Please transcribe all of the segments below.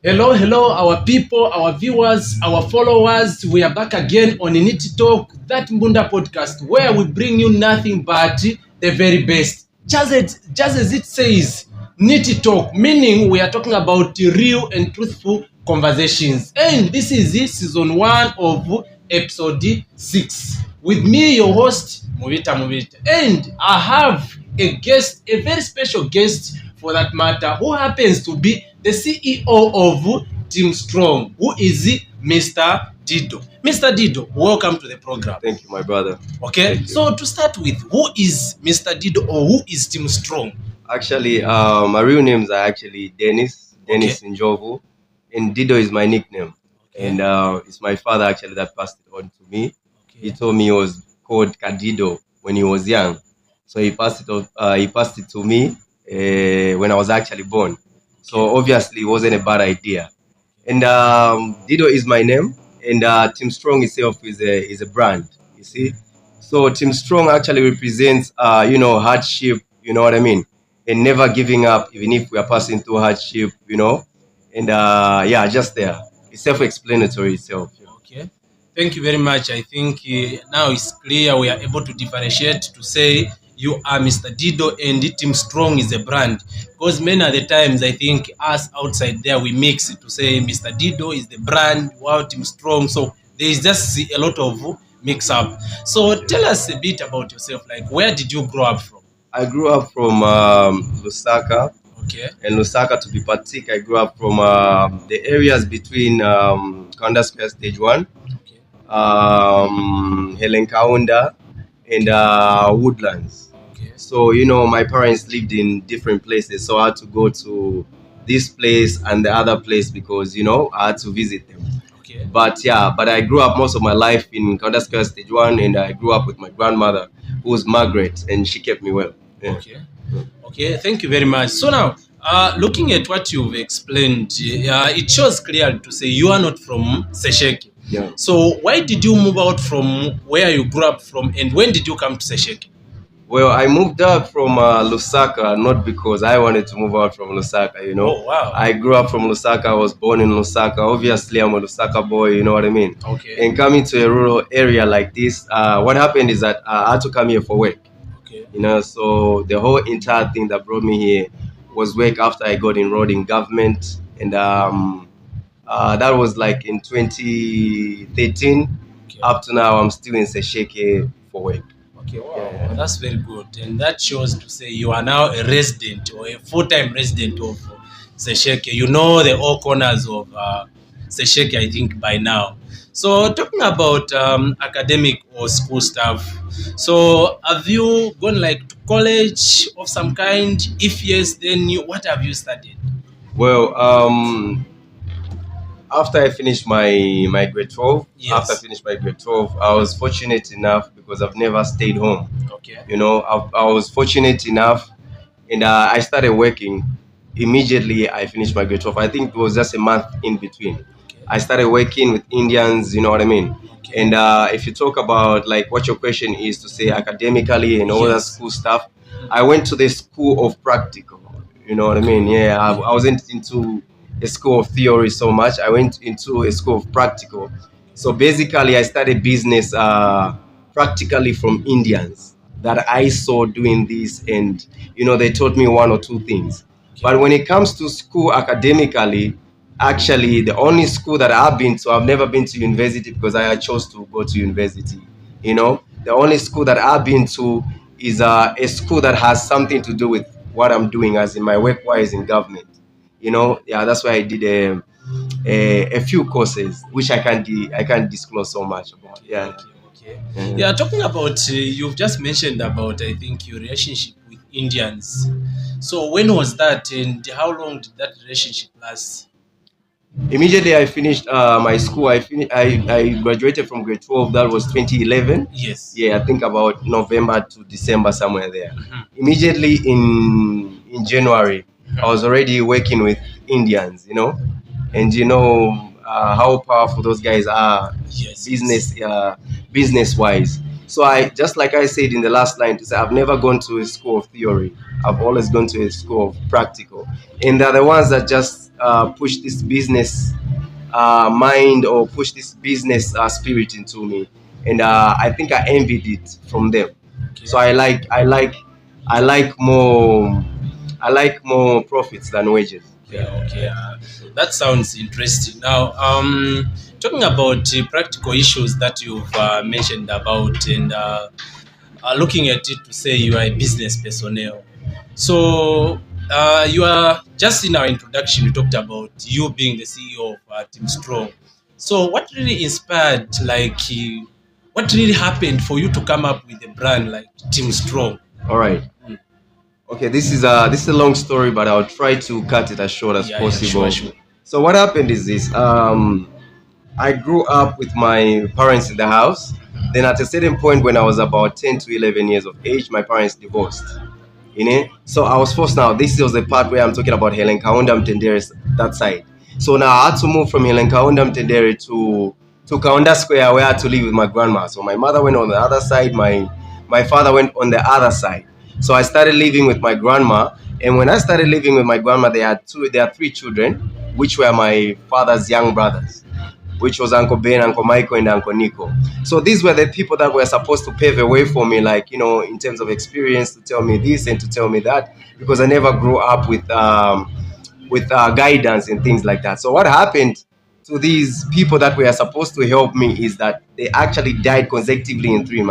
Hello, our people, our viewers, our followers. We are back again on NITI Talk, that Mbunda podcast, where we bring you nothing but the very best. Just as it says, NITI Talk, meaning we are talking about real and truthful conversations. And this is season 1 of episode 6. With me, your host, Muvita. And I have a guest, a very special guest for that matter, who happens to be the CEO of Team Strong, who is Mr. Dido. Mr. Dido, welcome to the program. Thank you, my brother. Okay, so to start with, who is Mr. Dido or who is Team Strong? Actually, my real names are actually Dennis Njovu, and Dido is my nickname. Okay. And it's my father actually that passed it on to me. Okay. He told me he was called Kadido when he was young, so he passed it to me when I was actually born. So obviously it wasn't a bad idea. And Dido is my name, and Team Strong itself is a brand, you see. So Team Strong actually represents hardship, you know what I mean, and never giving up even if we are passing through hardship, and just there. It's self-explanatory itself. Okay, thank you very much. I think now it's clear we are able to differentiate to say you are Mr. Dido and Team Strong is a brand, because many of the times I think us outside there we mix it to say Mr. Dido is the brand while Team Strong, so there is just a lot of mix up. So tell us a bit about yourself, like where did you grow up from? I grew up from Lusaka. Okay. And Lusaka, to be particular, I grew up from the areas between Kanda Square Stage 1, okay, Helen Kaunda, and Woodlands. Okay. So, my parents lived in different places, so I had to go to this place and the other place because, I had to visit them. Okay. But I grew up most of my life in Kanda Square Stage 1, and I grew up with my grandmother, who was Margaret, and she kept me well. Yeah. Okay, thank you very much. So now, looking at what you've explained, it shows clearly to say you are not from Sesheke. Yeah. So why did you move out from where you grew up from, and when did you come to Sesheke? Well, I moved out from Lusaka, not because I wanted to move out from Lusaka, Oh, wow. I grew up from Lusaka. I was born in Lusaka. Obviously, I'm a Lusaka boy, you know what I mean? Okay. And coming to a rural area like this, what happened is that I had to come here for work. Okay. So the whole entire thing that brought me here was work after I got enrolled in government. And that was like in 2013. Okay. Up to now, I'm still in Sesheke for work. Okay, wow. Yeah. Well, that's very good. And that shows to say you are now a resident or a full-time resident of Sesheke. You know the all corners of Sesheke, I think, by now. So talking about academic or school stuff, so have you gone like to college of some kind? If yes, then what have you studied? Well, after I finished my grade 12, I was fortunate enough because I've never stayed home. Okay. I was fortunate enough, and I started working immediately. I finished my grade 12. I think it was just a month in between. Okay. I started working with Indians, you know what I mean? Okay. And if you talk about like what your question is to say academically and all that school stuff, I went to the school of practical, you know what I mean? Yeah, I wasn't into a school of theory so much. I went into a school of practical. So basically I studied business practically from Indians that I saw doing this, and they taught me one or two things. But when it comes to school academically, actually the only school that I've been to, I've never been to university because I chose to go to university. The only school that I've been to is a school that has something to do with what I'm doing, as in my work-wise in government. That's why I did a few courses which I can't disclose so much about. Yeah. Okay. Yeah, talking about you've just mentioned about I think your relationship with Indians. So when was that, and how long did that relationship last? Immediately I finished my school. I graduated from grade 12. That was 2011. Yes. Yeah, I think about November to December, somewhere there. Mm-hmm. Immediately in January, I was already working with Indians, and how powerful those guys are, yes, business wise. So I, just like I said in the last line, to say I've never gone to a school of theory. I've always gone to a school of practical, and they're the ones that just push this business mind or push this business spirit into me, and I think I envied it from them. Okay. So I like more profits than wages. Okay. That sounds interesting. Now, talking about practical issues that you've mentioned about, and looking at it to say you are a business personnel. So, you are just in our introduction, you talked about you being the CEO of Team Strong. So, what really inspired, what really happened for you to come up with a brand like Team Strong? All right. Okay, this is a long story, but I'll try to cut it as short as possible. Sure. So what happened is this: I grew up with my parents in the house. Then at a certain point, when I was about 10 to 11 years of age, my parents divorced. You know, so I was forced. Now this was the part where I'm talking about Helen Kaunda Mtendere, that side. So now I had to move from Helen Kaunda Mtendere to Kaunda Square, where I had to live with my grandma. So my mother went on the other side, my father went on the other side. So I started living with my grandma, and when I started living with my grandma, there are three children, which were my father's young brothers, which was Uncle Ben, Uncle Michael, and Uncle Nico. So these were the people that were supposed to pave a way for me, like, you know, in terms of experience, to tell me this and to tell me that, because I never grew up with guidance and things like that. So what happened to these people that were supposed to help me is that they actually died consecutively in 3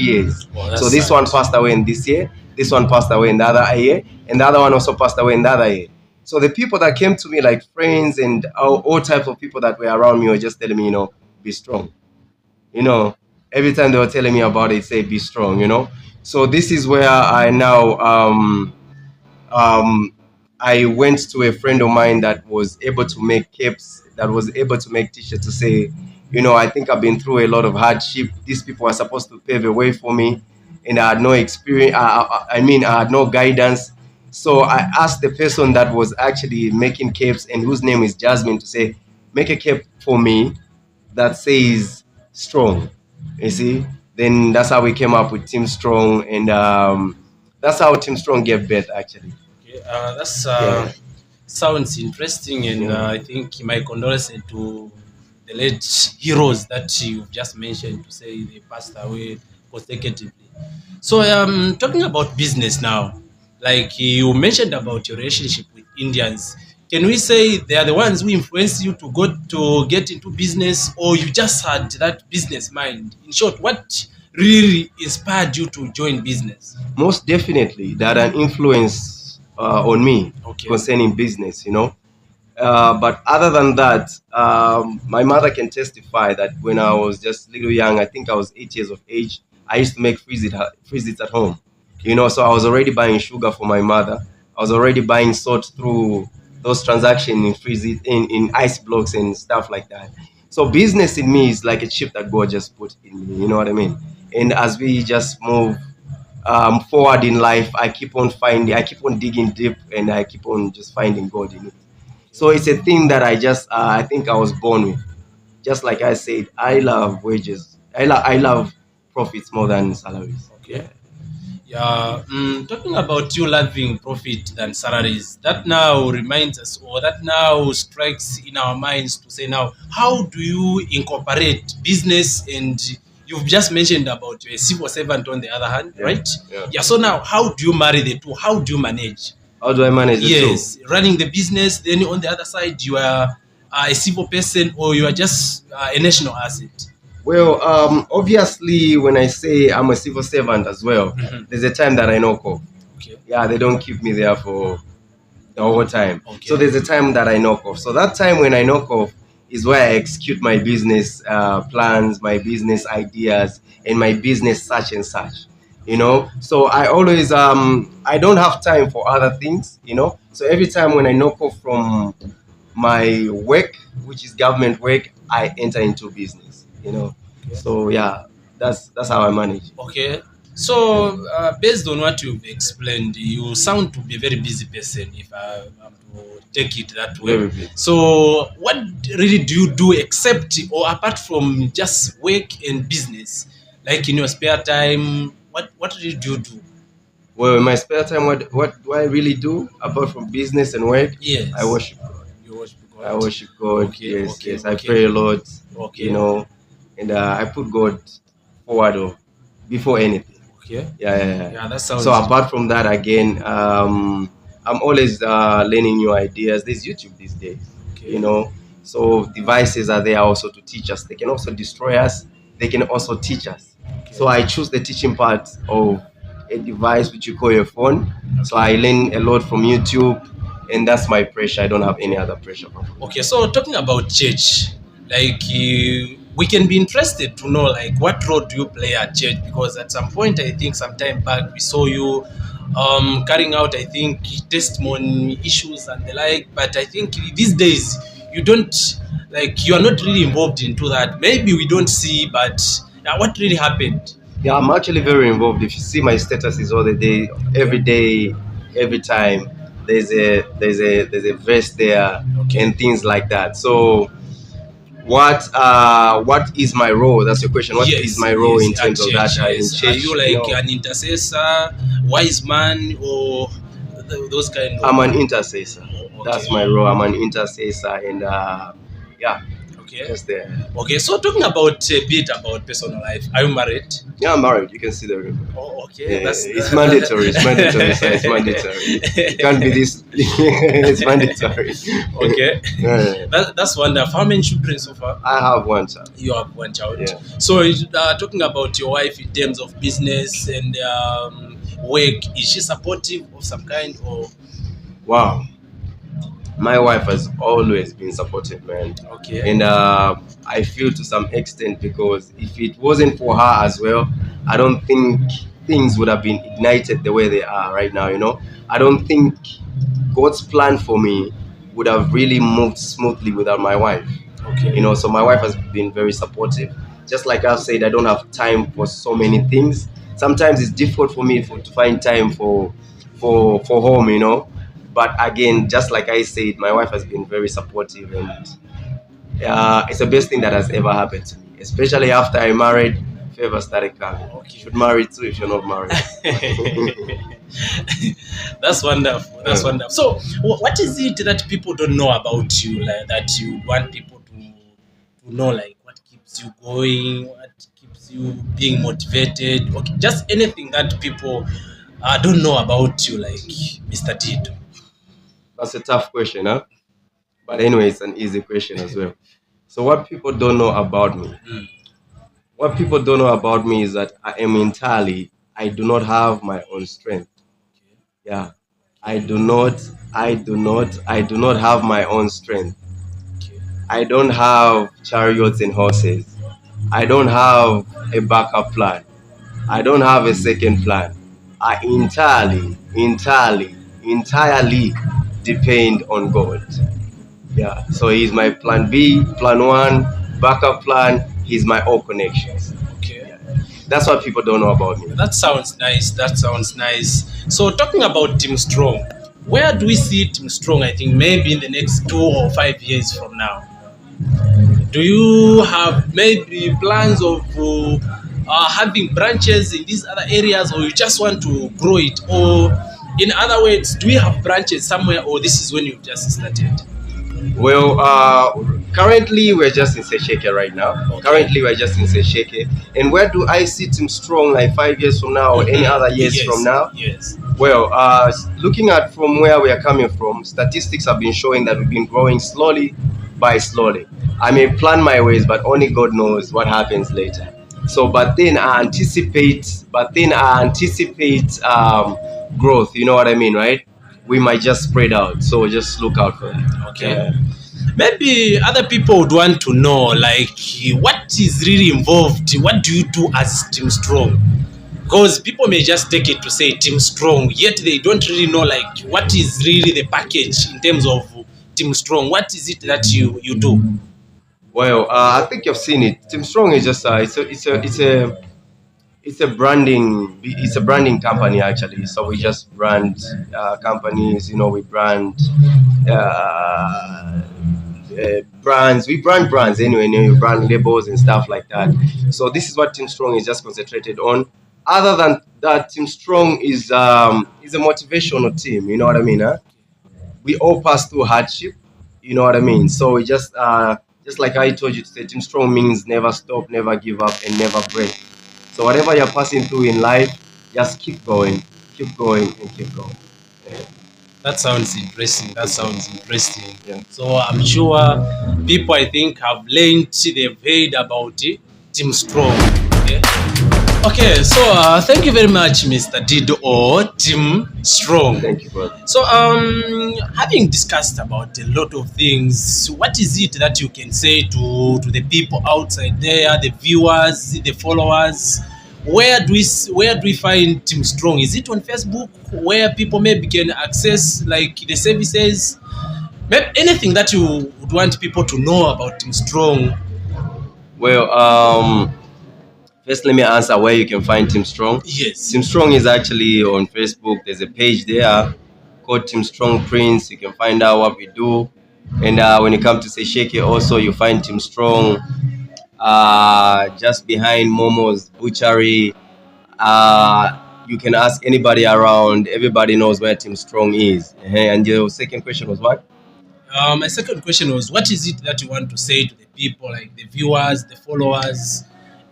years. So this one passed away in this year, this one passed away in the other year, and the other one also passed away in the other year. So the people that came to me, like friends and all types of people that were around me, were just telling me, you know, be strong. You know, every time they were telling me about it, say be strong. You know. So this is where I now I went to a friend of mine that was able to make capes, that was able to make t-shirts, to say, you know, I think I've been through a lot of hardship. These people are supposed to pave a way for me, and I had no experience. I had no guidance. So I asked the person that was actually making capes, and whose name is Jasmine, to say, make a cape for me that says strong. You see? Then that's how we came up with Team Strong, and that's how Team Strong gave birth, actually. Okay, sounds interesting, and I think my condolences to the late heroes that you've just mentioned, to say they passed away consecutively. So, talking about business now, like you mentioned about your relationship with Indians, can we say they are the ones who influenced you to get into business, or you just had that business mind? In short, what really inspired you to join business? Most definitely, they had an influence on me concerning business, you know. But other than that, my mother can testify that when I was just little young, I think I was 8 years of age, I used to make freezes at home. You know, so I was already buying sugar for my mother. I was already buying salt through those transactions in freezes, in ice blocks and stuff like that. So business in me is like a chip that God just put in me. You know what I mean? And as we just move forward in life, I keep on digging deep, and I keep on just finding God in it. So it's a thing that I think I was born with. Just like I said, I love wages. I love profits more than salaries. Okay. Yeah, talking about you loving profit than salaries, that now reminds us, or that now strikes in our minds to say, now, how do you incorporate business? And you've just mentioned about a civil servant on the other hand, right? Yeah. So now, how do you marry the two? How do you manage? How do I manage the two? Yes, running the business, then on the other side, you are a civil person, or you are just a national asset. Well, obviously, when I say I'm a civil servant as well, there's a time that I knock off. Okay. Yeah, they don't keep me there for the whole time. Okay. So there's a time that I knock off. So that time when I knock off is where I execute my business plans, my business ideas, and my business such and such. You know, so I always I don't have time for other things. You know, so every time when I knock off from my work, which is government work, I enter into business. You know, so yeah, that's how I manage. Okay. So, based on what you've explained, you sound to be a very busy person, if I am to take it that way. Very busy. So, what really do you do except, or apart from just work and business? Like in your spare time, what really do you do? Well, in my spare time, what do I really do apart from business and work? Yes. I worship God. You worship I God. worship God. Okay, Yes, okay, yes. I okay, pray a lot. okay, And I put God forward before anything. okay. Yeah, yeah, yeah. Yeah, that So sounds apart from that, again, I'm always learning new ideas. There's YouTube these days, okay. you know. So devices are there also to teach us. They can also destroy us. They can also teach us. So I choose the teaching part of a device which you call your phone. So I learn a lot from YouTube, and that's my pressure. I don't have any other pressure. Okay, so talking about church, like we can be interested to know like what role do you play at church? Because at some point, I think some time back we saw you carrying out, I think, testimony issues and the like. But I think these days you don't like you are not really involved into that. Maybe we don't see, but what really happened? Yeah, I'm actually very involved. If you see my statuses all the day, every day, every time, there's a verse there Okay. and things like that. So what is my role? That's your question. What is Yes, my role yes, in at terms of that church, in yes. Are church? you like an intercessor, wise man, or those kind of? I'm an intercessor. That's Okay, my role. I'm an intercessor, and yeah, okay, just there. okay. So talking about a bit about personal life, are you married? Yeah, I'm married. You can see the ring. Oh, okay. Yeah, That's it's mandatory. It's mandatory. So it's mandatory. It can't be this. It's mandatory. Okay, Yeah. that's wonderful. How many children so far? I have one child. You have one child. Yeah. So, talking about your wife in terms of business and work, is she supportive of some kind or? Wow. My wife has always been supportive, man. Okay. And I feel to some extent because if it wasn't for her as well, I don't think things would have been ignited the way they are right now, you know. I don't think God's plan for me would have really moved smoothly without my wife. Okay. You know, so my wife has been very supportive. Just like I've said, I don't have time for so many things. Sometimes it's difficult for me to find time for home, you know. But again, just like I said, my wife has been very supportive, and it's the best thing that has ever happened to me. Especially after I married, favor started coming. Okay. You should marry too if you're not married. That's wonderful. That's wonderful. So, what is it that people don't know about you, like, that you want people to know? Like, what keeps you going? What keeps you being motivated? Okay, just anything that people don't know about you, like Mr. Dido. That's a tough question, huh? But anyway, it's an easy question as well. So what people don't know about me, what people don't know about me is that I do not have my own strength. Yeah. I do not have my own strength. I don't have chariots and horses. I don't have a backup plan. I don't have a second plan. I entirely depend on God. Yeah. So he's my plan B, plan one, backup plan. He's my all connections. Okay. That's what people don't know about me. That sounds nice. That sounds nice. So talking about Team Strong, where do we see Team Strong? I think maybe in the next 2 or 5 years from now. Do you have maybe plans of having branches in these other areas, or you just want to grow it? Or in other words, do we have branches somewhere, or this is when you've just started? Well, currently we're just in Sesheke right now. Okay. Currently we're just in Sesheke. And where do I see Team Strong like 5 years from now or any other years from now? Yes. Well, looking at from where we are coming from, statistics have been showing that we've been growing slowly by slowly. I may plan my ways, but only God knows what happens later. So, but then I anticipate growth. You know what I mean, right? We might just spread out. So just look out for that. Okay. Maybe other people would want to know, like, what is really involved? What do you do as Team Strong? Because people may just take it to say Team Strong, yet they don't really know, like, what is really the package in terms of Team Strong. What is it that you do? Well, I think you've seen it. Team Strong is just it's a branding company actually. So we just brand companies. You know, we brand brands. We brand brands anyway. You know, we brand labels and stuff like that. So this is what Team Strong is just concentrated on. Other than that, Team Strong is a motivational team. You know what I mean? Huh? We all pass through hardship. You know what I mean? So it just like I told you to say, Team Strong means never stop, never give up, and never break. So whatever you're passing through in life, just keep going, and keep going. Yeah. That sounds interesting. That sounds interesting. Yeah. So I'm sure people, I think, have learned, they've heard about it, Team Strong. Okay. Okay, so thank you very much, Mr. Dido or Team Strong. Thank you, brother. So, having discussed about a lot of things, what is it that you can say to the people outside there, the viewers, the followers? Where do we find Team Strong? Is it on Facebook, where people maybe can access like the services? Maybe anything that you would want people to know about Team Strong? Well, first let me answer where you can find Team Strong. Yes. Team Strong is actually on Facebook. There's a page there called Team Strong Prince. You can find out what we do. And when you come to Sesheke, also you find Team Strong just behind Momo's butchery. You can ask anybody around. Everybody knows where Team Strong is. And your second question was what? My second question was, what is it that you want to say to the people, like the viewers, the followers,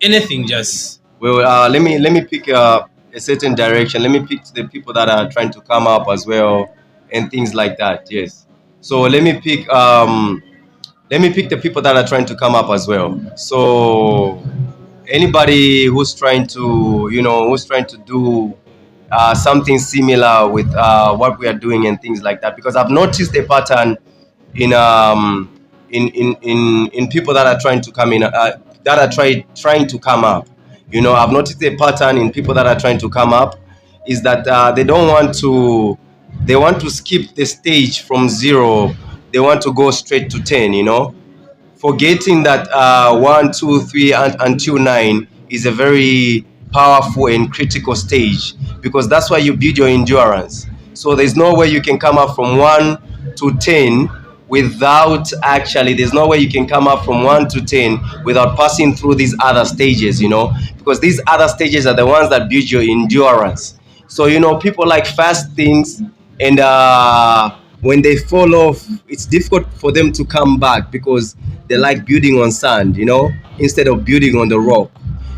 anything, just Well, let me pick a certain direction. Let me pick the people that are trying to come up as well, and things like that. Yes. So let me pick the people that are trying to come up as well. So anybody who's trying to who's trying to do something similar with what we are doing and things like that, because I've noticed a pattern in in people that are trying to come in, that are trying to come up. I've noticed a pattern in people that are trying to come up is that they don't want to they want to skip the stage from zero. They want to go straight to 10, forgetting that 1, 2, 3 until 9 is a very powerful and critical stage, because that's why you build your endurance. So there's no way you can come up from 1 to 10 without actually there's no way you can come up from 1 to 10 without passing through these other stages, because these other stages are the ones that build your endurance. So people like fast things, and when they fall off, it's difficult for them to come back because they like building on sand, instead of building on the rock.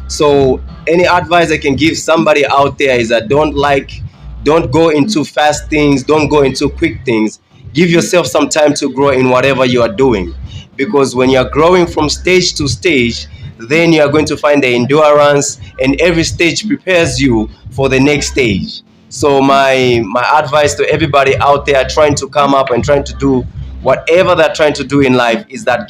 So any advice I can give somebody out there is that don't go into fast things, don't go into quick things. Give yourself some time to grow in whatever you are doing, because when you're growing from stage to stage, then you are going to find the endurance, and every stage prepares you for the next stage. So my advice to everybody out there trying to come up and trying to do whatever they're trying to do in life is that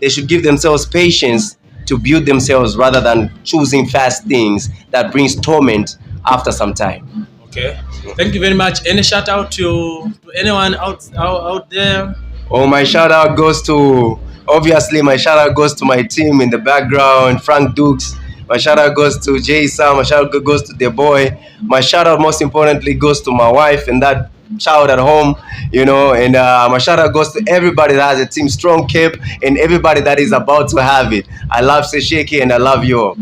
they should give themselves patience to build themselves, rather than choosing fast things that brings torment after some time. okay. Thank you very much. Any shout out to anyone out there? Oh, my shout out goes to obviously my shout out goes to my team in the background, Frank Dukes. My shout out goes to Jay Sam. My shout out goes to the boy. My shout out most importantly goes to my wife and that child at home, and my shout out goes to everybody that has a Team Strong cape and everybody that is about to have it. I love Sesheke and I love you all.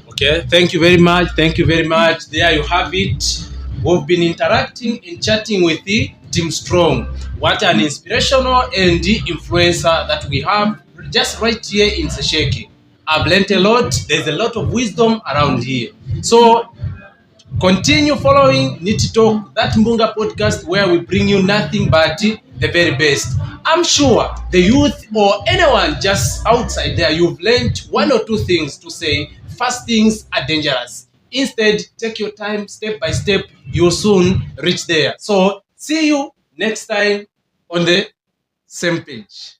Okay, thank you very much. Thank you very much. There you have it. We've been interacting and chatting with the Team Strong. What an inspirational and influencer that we have just right here in Sesheke. I've learned a lot. There's a lot of wisdom around here. So continue following NITI Talk, that Mbunga podcast where we bring you nothing but the very best. I'm sure the youth or anyone just outside there, you've learned one or two things to say. Fast things are dangerous. Instead, take your time, step by step. You'll soon reach there. So see you next time on the same page.